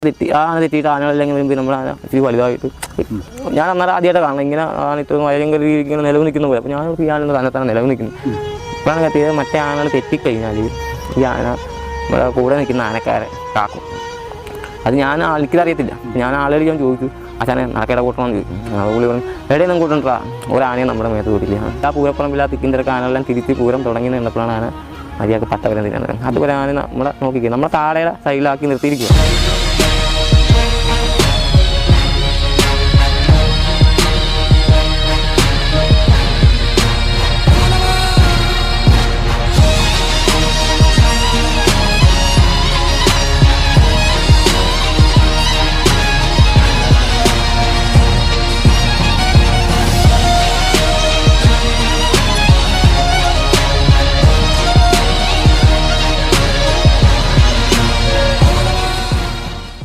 തെറ്റി തെറ്റിയിട്ട് ആനകളെല്ലാം വരുമ്പോൾ നമ്മൾ ആന ഇച്ചിരി വലുതായിട്ട് ഞാൻ അന്നേരം ആദ്യമായിട്ട് കാണണം ഇങ്ങനെ ആന ഇത്ര ഭയങ്കര ഇങ്ങനെ നിലവ് നിൽക്കുന്ന പോലെ. അപ്പോൾ ഞാൻ ഈ ആന തന്നെ നിലവ് നിൽക്കുന്നു. ഇപ്പോഴാണ് കത്തിയത് മറ്റേ ആനകൾ തെറ്റിക്കഴിഞ്ഞാൽ ഈ ആന നമ്മുടെ കൂടെ നിൽക്കുന്ന ആനക്കാരെ കാക്കും. അത് ഞാൻ എനിക്കറിയത്തില്ല. ഞാൻ ആളുകൾ ഞാൻ ചോദിച്ചു അച്ഛനെ നടക്കേട കൂട്ടണമെന്ന് ചോദിക്കും. പുള്ളി പറഞ്ഞു എവിടെയും നമുക്ക് കൂട്ടണ്ടാ ഒരാനയും നമ്മുടെ മേത്ത് കൂട്ടില്ല. ആ പൂരപ്പുറമ്പിൽ ആ തിക്കിൻ്റെ ആനകളെല്ലാം തിരിച്ച് പൂരം തുടങ്ങി നിന്നപ്പോഴാണ് ആന മര്യാദക്ക് പട്ടവരം തിരുന്നത്. അതുപോലെ ആന നമ്മളെ നോക്കിക്കുക നമ്മുടെ താഴെ സൈഡിലാക്കി നിർത്തിയിരിക്കുക.